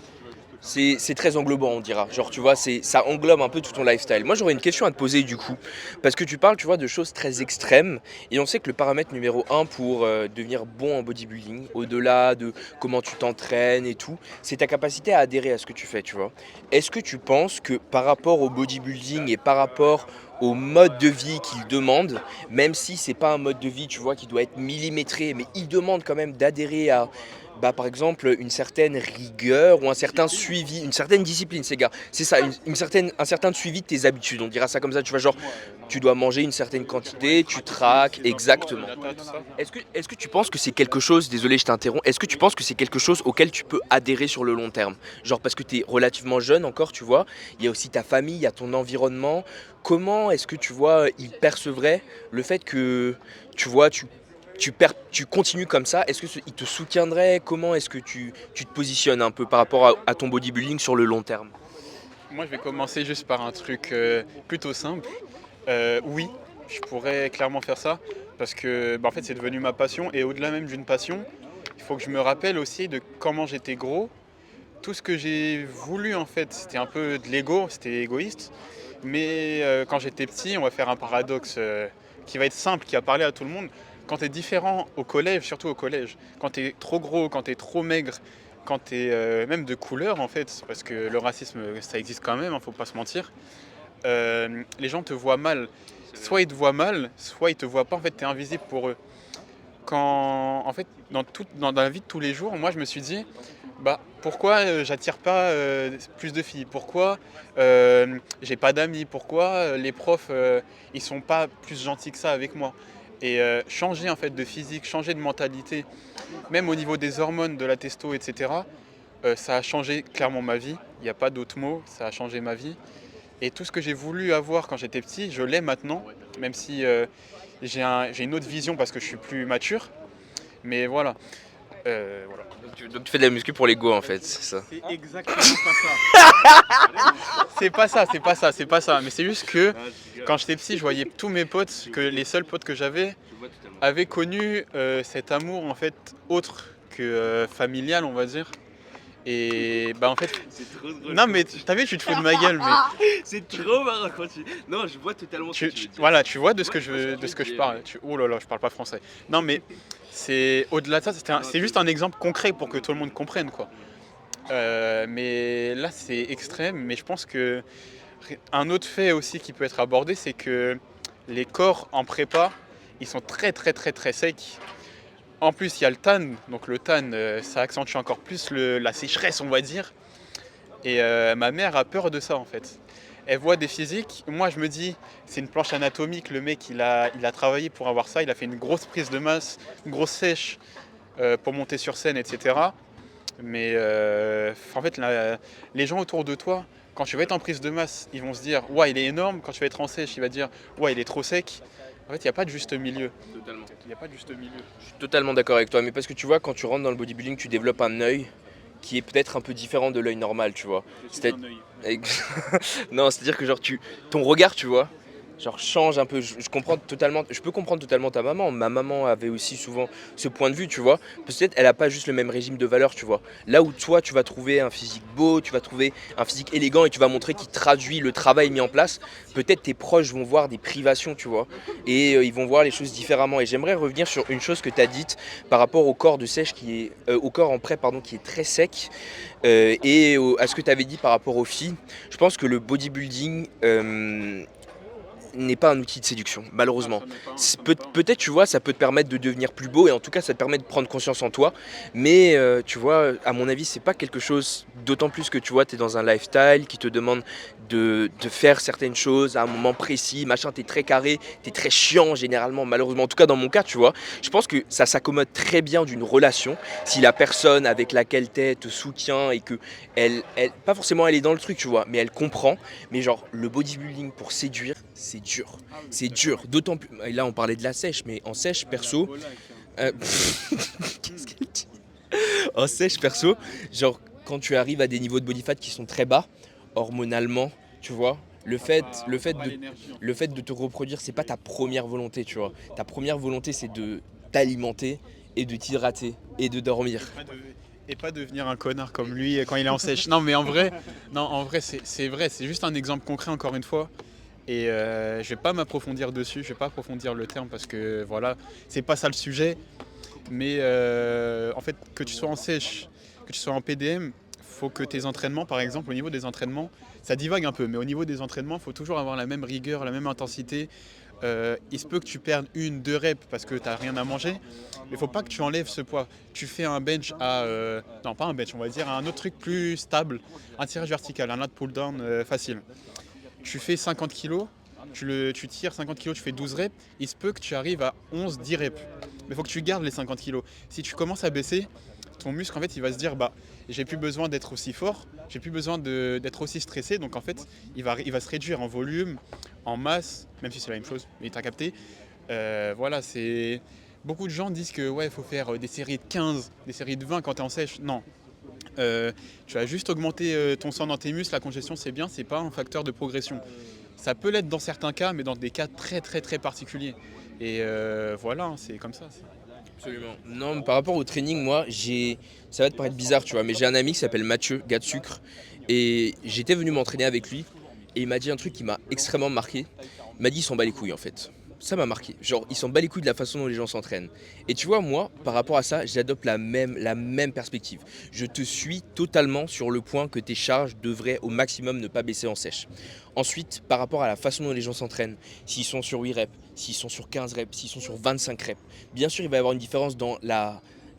S1: C'est très englobant, on dira. Genre, tu vois, ça englobe un peu tout ton lifestyle. Moi, j'aurais une question à te poser du coup. Parce que tu parles, tu vois, de choses très extrêmes. Et on sait que le paramètre numéro 1 pour devenir bon en bodybuilding, au-delà de comment tu t'entraînes et tout, c'est ta capacité à adhérer à ce que tu fais, tu vois. Est-ce que tu penses que par rapport au bodybuilding et par rapport au mode de vie qu'il demande, même si c'est pas un mode de vie, tu vois, qui doit être millimétré, mais il demande quand même d'adhérer à par exemple, une certaine rigueur ou un certain suivi, une certaine discipline, c'est ça, un certain suivi de tes habitudes, on dira ça comme ça, tu vois, genre, tu dois manger une certaine quantité, tu traques, exactement. Est-ce que tu penses que c'est quelque chose, désolé je t'interromps, est-ce que tu penses que c'est quelque chose auquel tu peux adhérer sur le long terme? Genre parce que tu es relativement jeune encore, tu vois, il y a aussi ta famille, il y a ton environnement, comment est-ce que tu vois, ils percevraient le fait que, tu vois, tu continues comme ça, est-ce qu'il te soutiendrait? Comment est-ce que tu te positionnes un peu par rapport à ton bodybuilding sur le long terme?
S2: Moi, je vais commencer juste par un truc plutôt simple. Oui, je pourrais clairement faire ça parce que en fait, c'est devenu ma passion et au-delà même d'une passion, il faut que je me rappelle aussi de comment j'étais gros. Tout ce que j'ai voulu en fait, c'était un peu de l'ego, c'était égoïste. Mais quand j'étais petit, on va faire un paradoxe qui va être simple, qui va parler à tout le monde. Quand tu es différent au collège, surtout au collège, quand tu es trop gros, quand tu es trop maigre, quand tu es même de couleur en fait, parce que le racisme ça existe quand même, faut pas se mentir, les gens te voient mal. Soit ils te voient mal, soit ils te voient pas, en fait tu es invisible pour eux. Quand, en fait, dans la vie de tous les jours, moi je me suis dit, pourquoi j'attire pas plus de filles? Pourquoi j'ai pas d'amis? Pourquoi les profs ils sont pas plus gentils que ça avec moi? Et changer en fait de physique, changer de mentalité, même au niveau des hormones, de la testo, etc. Ça a changé clairement ma vie. Il n'y a pas d'autre mot, ça a changé ma vie. Et tout ce que j'ai voulu avoir quand j'étais petit, je l'ai maintenant, même si j'ai une autre vision parce que je suis plus mature. Mais voilà. Voilà.
S1: Donc tu fais de la muscu pour l'ego en fait, c'est ça?
S2: C'est exactement pas ça. C'est pas ça. Mais c'est juste que quand j'étais petit, je voyais tous mes potes, que les seuls potes que j'avais, avaient connu cet amour en fait autre que familial, on va dire. Et en fait,
S3: C'est trop drôle.
S2: non mais t'as vu, tu te fous de ma gueule, mais
S3: C'est trop marrant quand tu. Non, je vois totalement ce que tu veux dire.
S2: voilà, tu vois de ce que je parle. Oh là là, je parle pas français. Non mais c'est au-delà de ça, c'est juste un exemple concret pour que tout le monde comprenne quoi. Mais là c'est extrême, mais je pense que un autre fait aussi qui peut être abordé, c'est que les corps en prépa, ils sont très très très très secs. En plus, il y a le tan, donc le tan, ça accentue encore plus la sécheresse, on va dire. Et ma mère a peur de ça en fait. Elle voit des physiques. Moi, je me dis, c'est une planche anatomique. Le mec, il a travaillé pour avoir ça. Il a fait une grosse prise de masse, une grosse sèche pour monter sur scène, etc. Mais en fait, les gens autour de toi, quand tu vas être en prise de masse, ils vont se dire, ouais, il est énorme. Quand tu vas être en sèche, il va dire, ouais, il est trop sec. En fait, il n'y a pas de juste milieu.
S1: Totalement.
S2: Il n'y a pas de juste milieu.
S1: Je suis totalement d'accord avec toi, mais parce que tu vois, quand tu rentres dans le bodybuilding, tu développes un œil qui est peut-être un peu différent de l'œil normal, tu vois. Non, c'est-à-dire que genre ton regard, tu vois, genre change un peu. Je comprends totalement, je peux comprendre totalement ta maman. Ma maman avait aussi souvent ce point de vue, tu vois. Peut-être elle a pas juste le même régime de valeurs, tu vois. Là où toi, tu vas trouver un physique beau, tu vas trouver un physique élégant et tu vas montrer qu'il traduit le travail mis en place. Peut-être tes proches vont voir des privations, tu vois, et ils vont voir les choses différemment. Et j'aimerais revenir sur une chose que tu as dite par rapport au corps de sèche qui est au corps en prêt, pardon, qui est très sec, à ce que tu avais dit par rapport aux filles. Je pense que le bodybuilding n'est pas un outil de séduction, malheureusement. Peut-être, tu vois, ça peut te permettre de devenir plus beau et en tout cas, ça te permet de prendre conscience en toi. Mais tu vois, à mon avis, c'est pas quelque chose, d'autant plus que tu vois, tu es dans un lifestyle qui te demande de faire certaines choses à un moment précis, machin, t'es très carré, t'es très chiant généralement, malheureusement. En tout cas, dans mon cas, tu vois, je pense que ça s'accommode très bien d'une relation si la personne avec laquelle t'es te soutient et que pas forcément elle est dans le truc, tu vois, mais elle comprend. Mais genre, le bodybuilding pour séduire, c'est dur. C'est dur. D'autant plus. Et là, on parlait de la sèche, mais en sèche, perso. Qu'est-ce qu'elle dit? En sèche, perso, genre, quand tu arrives à des niveaux de body fat qui sont très bas, hormonalement, tu vois, le fait de te reproduire, c'est pas ta première volonté, tu vois. Ta première volonté, c'est de t'alimenter et de t'hydrater et de dormir.
S2: Et pas devenir un connard comme lui quand il est en sèche. Non, mais en vrai, c'est vrai. C'est juste un exemple concret encore une fois. Et je vais pas m'approfondir dessus. Je vais pas approfondir le terme parce que voilà, c'est pas ça le sujet. Mais en fait, que tu sois en sèche, que tu sois en PDM, faut que tes entraînements, par exemple, au niveau des entraînements, ça divague un peu, mais au niveau des entraînements, il faut toujours avoir la même rigueur, la même intensité. Il se peut que tu perdes 1-2 reps parce que tu n'as rien à manger, mais il ne faut pas que tu enlèves ce poids. Tu fais un bench à... non, pas un bench, on va dire un autre truc plus stable, un tirage vertical, un lat pull-down facile. Tu fais 50 kg, tu tires 50 kg, tu fais 12 reps, il se peut que tu arrives à 11-10 reps. Mais il faut que tu gardes les 50 kg. Si tu commences à baisser, ton muscle, en fait, il va se dire, j'ai plus besoin d'être aussi fort, j'ai plus besoin d'être aussi stressé. Donc, en fait, il va se réduire en volume, en masse, même si c'est la même chose, mais tu as capté. Voilà, beaucoup de gens disent que ouais, faut faire des séries de 15, des séries de 20 quand tu es en sèche. Non. Tu vas juste augmenter ton sang dans tes muscles, la congestion c'est bien, c'est pas un facteur de progression. Ça peut l'être dans certains cas, mais dans des cas très très très particuliers. Et voilà, hein, c'est comme ça.
S1: Absolument. Non, mais par rapport au training, moi, ça va te paraître bizarre, tu vois, mais j'ai un ami qui s'appelle Mathieu, gars de sucre, et j'étais venu m'entraîner avec lui, et il m'a dit un truc qui m'a extrêmement marqué. Il m'a dit il s'en bat les couilles en fait. Ça m'a marqué. Genre, il s'en bat les couilles de la façon dont les gens s'entraînent. Et tu vois, moi, par rapport à ça, j'adopte la même perspective. Je te suis totalement sur le point que tes charges devraient au maximum ne pas baisser en sèche. Ensuite, par rapport à la façon dont les gens s'entraînent, s'ils sont sur 8 reps, s'ils sont sur 15 reps, s'ils sont sur 25 reps, bien sûr, il va y avoir une différence dans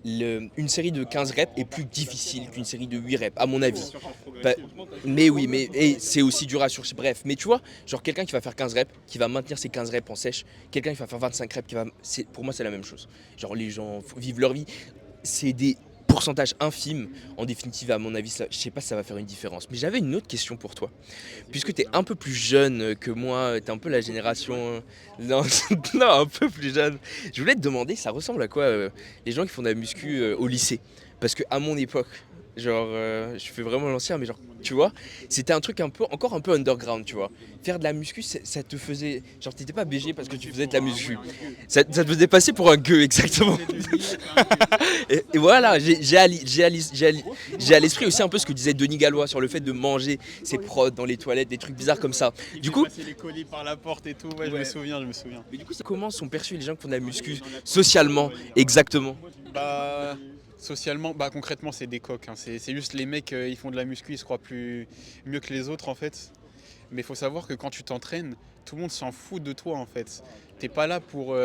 S1: une série de 15 reps est plus difficile qu'une série de 8 reps, à mon avis. Mais oui, et c'est aussi dur à surcher. Bref, mais tu vois, genre quelqu'un qui va faire 15 reps, qui va maintenir ses 15 reps en sèche, quelqu'un qui va faire 25 reps, pour moi, c'est la même chose. Genre, les gens vivent leur vie. C'est des pourcentages infimes. En définitive, à mon avis, je sais pas si ça va faire une différence. Mais j'avais une autre question pour toi. Puisque tu es un peu plus jeune que moi, tu es un peu la génération. Non, non, un peu plus jeune. Je voulais te demander, ça ressemble à quoi les gens qui font de la muscu au lycée? Parce qu'à mon époque, genre, je fais vraiment l'ancien, mais genre, tu vois, c'était un truc encore un peu underground, tu vois. Faire de la muscu, ça te faisait. Genre, t'étais pas BG parce que tu faisais de la muscu. Ça te faisait passer pour un gueux, exactement. Et voilà, j'ai à l'esprit aussi un peu ce que disait Denis Gallois sur le fait de manger ses prods dans les toilettes, des trucs bizarres comme ça. Du coup,
S2: passer les colis par la porte et tout, ouais, je me souviens.
S1: mais du coup, comment sont perçus les gens qui font de la muscu socialement, exactement?
S2: Bah, socialement, bah concrètement, c'est des coqs, hein. C'est juste les mecs, ils font de la muscu, ils se croient mieux que les autres en fait. Mais il faut savoir que quand tu t'entraînes, tout le monde s'en fout de toi en fait. T'es pas là pour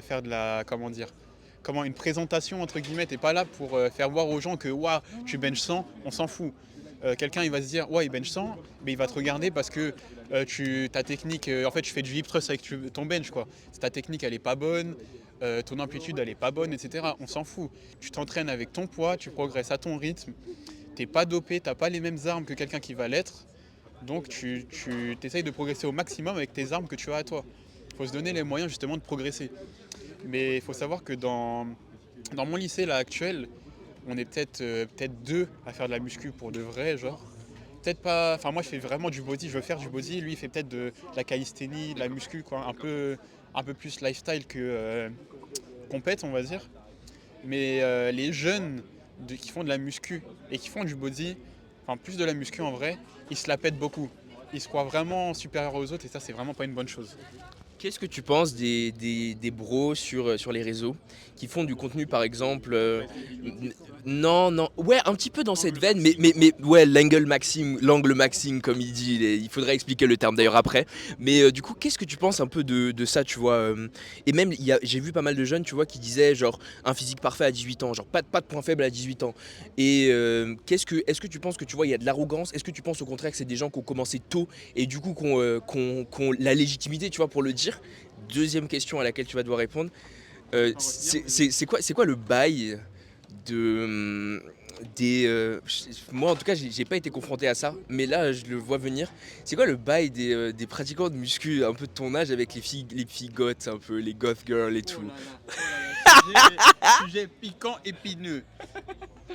S2: faire de la, une présentation entre guillemets. T'es pas là pour faire voir aux gens que waouh, tu bench 100, on s'en fout. Quelqu'un il va se dire ouais il bench 100, mais il va te regarder parce que ta technique, en fait tu fais du hip thrust avec ton bench quoi. Ta technique elle est pas bonne, ton amplitude elle est pas bonne, etc. On s'en fout. Tu t'entraînes avec ton poids, tu progresses à ton rythme, t'es pas dopé, t'as pas les mêmes armes que quelqu'un qui va l'être. Donc tu essayes de progresser au maximum avec tes armes que tu as à toi. Il faut se donner les moyens justement de progresser. Mais il faut savoir que dans mon lycée là actuel, on est peut-être deux à faire de la muscu pour de vrai, genre. Peut-être pas. Enfin moi je fais vraiment du body, je veux faire du body. Lui il fait peut-être de la calisthénie, de la muscu, quoi, un peu plus lifestyle que compète, on va dire. Mais les jeunes qui font de la muscu et qui font du body, enfin plus de la muscu en vrai, ils se la pètent beaucoup. Ils se croient vraiment supérieurs aux autres et ça c'est vraiment pas une bonne chose.
S1: Qu'est-ce que tu penses des bros sur les réseaux qui font du contenu par exemple non, non, ouais, un petit peu dans cette veine, mais ouais, l'angle maxing comme il dit, il faudrait expliquer le terme d'ailleurs après. Mais du coup, qu'est-ce que tu penses un peu de ça, tu vois et même, j'ai vu pas mal de jeunes, tu vois, qui disaient genre un physique parfait à 18 ans, genre pas de point faible à 18 ans. Et est-ce que tu penses que tu vois, il y a de l'arrogance? Est-ce que tu penses au contraire que c'est des gens qui ont commencé tôt et du coup qui ont la légitimité, tu vois, pour le dire? Deuxième question à laquelle tu vas devoir répondre. C'est quoi le bail moi en tout cas j'ai pas été confronté à ça, mais là je le vois venir. C'est quoi le bail des pratiquants de muscu un peu de ton âge avec les filles goth, un peu les goth girls et tout?
S2: Sujet piquant, épineux.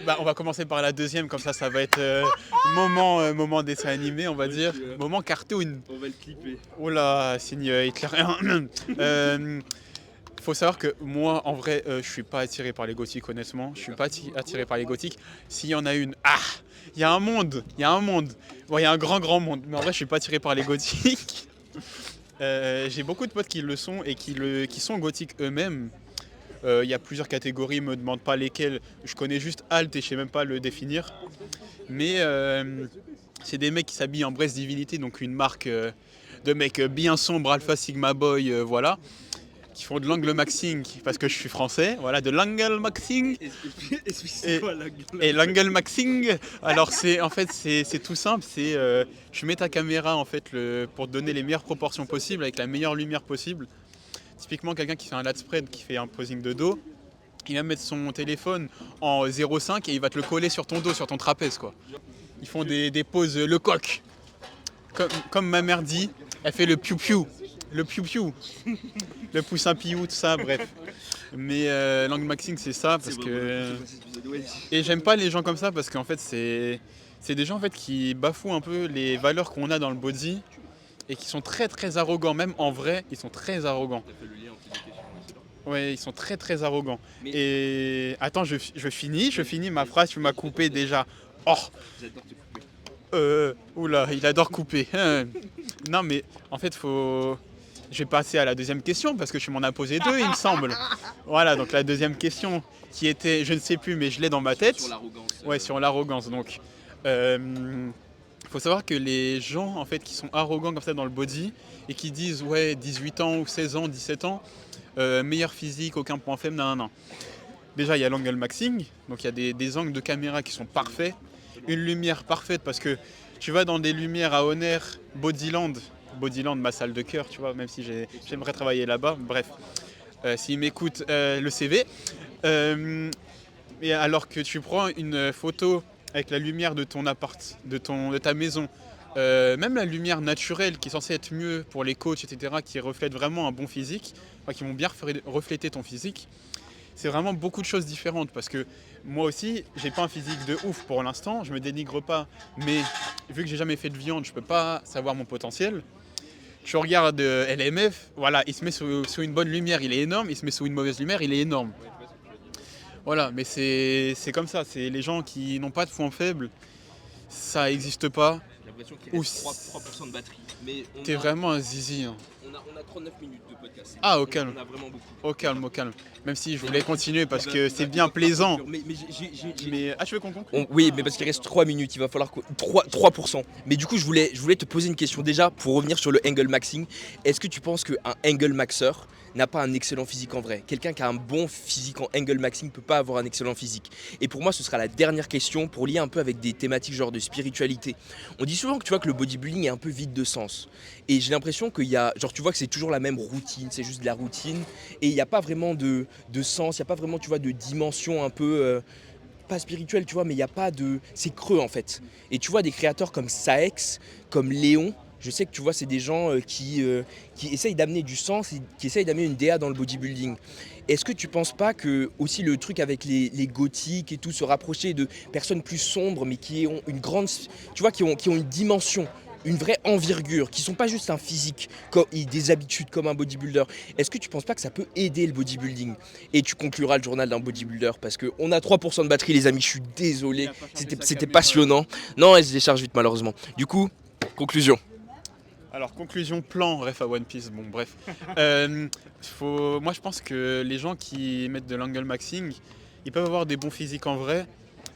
S2: Bah, on va commencer par la deuxième, comme ça va être moment dessin animé, on va dire. Moment cartoon.
S3: On va le clipper.
S2: Oh là, signe Hitler. Faut savoir que moi, en vrai, je suis pas attiré par les gothiques, honnêtement. Je suis pas attiré par les gothiques. S'il y en a une, il y a un monde. Bon, il y a un grand monde. Mais en vrai, je suis pas attiré par les gothiques. J'ai beaucoup de potes qui le sont et qui sont gothiques eux-mêmes. Il y a plusieurs catégories, me demande pas lesquelles. Je connais juste Alt et je sais même pas le définir. Mais c'est des mecs qui s'habillent en Brest Divinity, donc une marque de mecs bien sombres, Alpha Sigma Boy, voilà, qui font de l'angle maxing parce que je suis français, voilà, de l'angle maxing. Et l'angle maxing, alors c'est tout simple, tu mets ta caméra en fait pour te donner les meilleures proportions possibles avec la meilleure lumière possible. Typiquement quelqu'un qui fait un lat spread, qui fait un posing de dos, il va mettre son téléphone en 0,5 et il va te le coller sur ton dos, sur ton trapèze quoi. Ils font des poses le coq. Comme ma mère dit, elle fait le piou-piou. Le piou-piou. Le poussin piou, tout ça, bref. Mais l'angle maxing, c'est ça parce
S3: C'est
S2: que.
S3: vraiment cet épisode, ouais.
S2: Et j'aime pas les gens comme ça parce qu'en fait, c'est des gens en fait, qui bafouent un peu les valeurs qu'on a dans le body et qui sont très très arrogants. Même en vrai, ils sont très arrogants.
S3: T'as fait le lien entre les deux questions, excellent.
S2: Ouais, ils sont très très arrogants.
S3: Mais-
S2: Et attends, je finis ma phrase, tu m'as coupé déjà. Oh,
S3: J'adore te couper.
S2: oula, il adore couper. Non, mais en fait, je vais passer à la deuxième question parce que tu m'en as posé deux, il me semble. Voilà, donc la deuxième question qui était, je ne sais plus, mais je l'ai dans ma tête.
S3: Sur l'arrogance.
S2: Ouais, sur l'arrogance. Donc, faut savoir que les gens en fait qui sont arrogants comme ça dans le body et qui disent ouais 18 ans ou 16 ans, 17 ans, meilleur physique, aucun point faible, non, non, non. Déjà, il y a l'angle maxing, donc il y a des angles de caméra qui sont parfaits, une lumière parfaite parce que tu vas dans des lumières à Honor, Bodyland, ma salle de cœur, tu vois, même si j'aimerais travailler là-bas, bref, s'ils m'écoutent, le CV. Et alors que tu prends une photo avec la lumière de ton appart, de ta maison, même la lumière naturelle qui est censée être mieux pour les coachs, etc., qui reflète vraiment un bon physique, enfin, qui vont bien refléter ton physique, c'est vraiment beaucoup de choses différentes parce que moi aussi, j'ai pas un physique de ouf pour l'instant, je me dénigre pas, mais vu que j'ai jamais fait de viande, je peux pas savoir mon potentiel. Tu regardes LMF, voilà, il se met sous une bonne lumière, il est énorme, il se met sous une mauvaise lumière, il est énorme. Voilà, mais c'est comme ça, c'est les gens qui n'ont pas de point faible, ça n'existe pas.
S3: J'ai l'impression qu'il
S2: Ou
S3: reste 3% de batterie. Mais
S2: T'es vraiment un zizi. Hein.
S3: on a 39 minutes de podcast.
S2: Ah, au calme.
S3: On a vraiment beaucoup.
S2: Au calme, au calme. Même si je voulais continuer parce que c'est bien plaisant.
S3: Mais j'ai.
S2: Mais tu veux qu'on conclue?
S1: Oui, mais parce qu'il reste 3 minutes, il va falloir 3%. Mais du coup, je voulais te poser une question déjà pour revenir sur le angle maxing. Est-ce que tu penses qu'un angle maxeur n'a pas un excellent physique en vrai? Quelqu'un qui a un bon physique en angle maxing ne peut pas avoir un excellent physique. Et pour moi, ce sera la dernière question pour lier un peu avec des thématiques genre de spiritualité. On dit souvent que tu vois que le bodybuilding est un peu vide de sens. Et j'ai l'impression qu'il y a, genre tu vois que c'est toujours la même routine, c'est juste de la routine. Et il n'y a pas vraiment de sens, il n'y a pas vraiment, tu vois, de dimension un peu... pas spirituelle, tu vois, mais il n'y a pas de... C'est creux en fait. Et tu vois des créateurs comme Saex, comme Léon, je sais que tu vois, c'est des gens qui essayent d'amener du sens et qui essayent d'amener une DA dans le bodybuilding. Est-ce que tu penses pas que aussi le truc avec les gothiques et tout, se rapprocher de personnes plus sombres mais qui ont une grande... Tu vois, qui ont une dimension, une vraie envergure, qui sont pas juste un physique, des habitudes comme un bodybuilder. Est-ce que tu penses pas que ça peut aider le bodybuilding? Et tu concluras le journal d'un bodybuilder parce qu'on a 3% de batterie les amis, je suis désolé, c'était passionnant. Non, elle se décharge vite malheureusement. Du coup, conclusion.
S2: Alors, conclusion, plan, ref à One Piece, bon bref. Moi je pense que les gens qui mettent de l'angle maxing, ils peuvent avoir des bons physiques en vrai,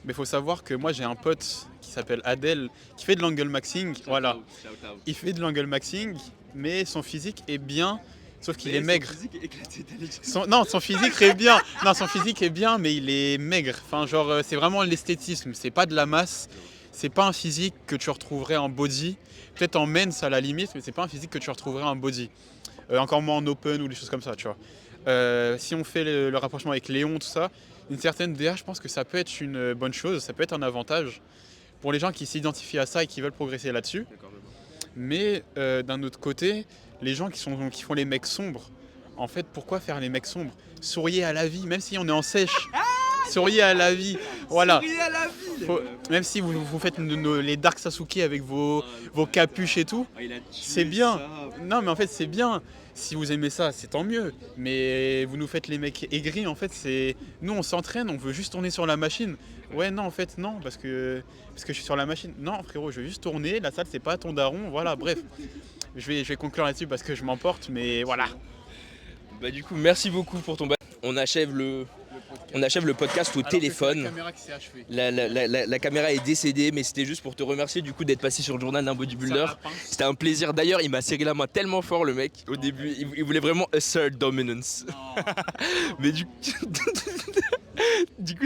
S2: mais il faut savoir que moi j'ai un pote qui s'appelle Adèle, qui fait de l'angle maxing, voilà. Il fait de l'angle maxing, mais son physique est bien, sauf qu'il est maigre. Son physique est bien, non son physique est bien, mais il est maigre. Enfin genre c'est vraiment l'esthétisme, c'est pas de la masse, c'est pas un physique que tu retrouverais en body. Peut-être en men's à la limite, mais c'est pas un physique que tu retrouverais en body. Encore moins en open ou des choses comme ça, tu vois. Si on fait le rapprochement avec Léon, tout ça, une certaine DA, je pense que ça peut être une bonne chose, ça peut être un avantage pour les gens qui s'identifient à ça et qui veulent progresser là-dessus. Mais d'un autre côté, les gens qui font les mecs sombres, en fait, pourquoi faire les mecs sombres? Souriez à la vie, même si on est en sèche. Souriez à la vie, voilà.
S3: Souriez à la vie.
S2: Même si vous faites les Dark Sasuke avec vos capuches et tout, c'est bien. Non mais en fait c'est bien. Si vous aimez ça, c'est tant mieux. Mais vous nous faites les mecs aigris, en fait c'est... Nous on s'entraîne, on veut juste tourner sur la machine. Ouais non en fait non, parce que je suis sur la machine. Non frérot, je veux juste tourner, la salle c'est pas ton daron, voilà bref. Je vais conclure là-dessus parce que je m'emporte, mais voilà.
S1: Bah du coup merci beaucoup pour ton... On achève le podcast au téléphone.
S2: La caméra qui s'est achevée.
S1: La caméra est décédée, mais c'était juste pour te remercier du coup d'être passé sur le journal d'un bodybuilder. C'était un plaisir. D'ailleurs, il m'a serré la main tellement fort le mec. Au début, il voulait vraiment assert dominance. Mais du coup,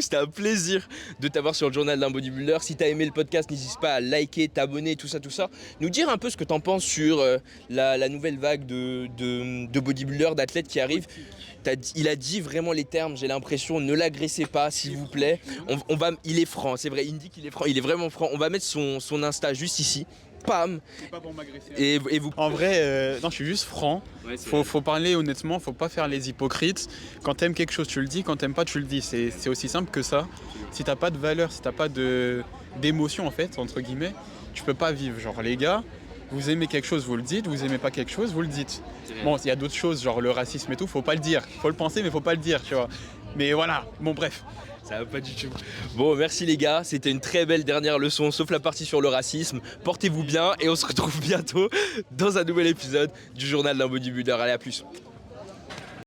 S1: c'était un plaisir de t'avoir sur le journal d'un bodybuilder. Si t'as aimé le podcast, n'hésite pas à liker, t'abonner, tout ça. Nous dire un peu ce que t'en penses sur la nouvelle vague de bodybuilders, d'athlètes qui arrivent. Il a dit vraiment les termes, j'ai l'impression, ne l'agressez pas s'il vous plaît. Il est franc, c'est vrai, il me dit qu'il est franc, il est vraiment franc. On va mettre son Insta juste ici. pam.
S2: C'est pas pour m'agresser.
S1: Et vous.
S2: En vrai, non, je suis juste franc.
S3: Ouais, c'est
S2: Faut parler honnêtement, faut pas faire les hypocrites. Quand t'aimes quelque chose, tu le dis. Quand t'aimes pas, tu le dis. C'est aussi simple que ça. Si t'as pas de valeur, si t'as pas d'émotion en fait, entre guillemets, tu peux pas vivre. Genre les gars, vous aimez quelque chose, vous le dites. Vous aimez pas quelque chose, vous le dites. Bon, il y a d'autres choses, genre le racisme et tout, faut pas le dire. Faut le penser, mais faut pas le dire, tu vois. Mais voilà, bon bref.
S1: Ça va pas du tout. Bon, merci les gars, c'était une très belle dernière leçon, sauf la partie sur le racisme. Portez-vous bien et on se retrouve bientôt dans un nouvel épisode du journal d'un bodybuilder. Allez, à plus.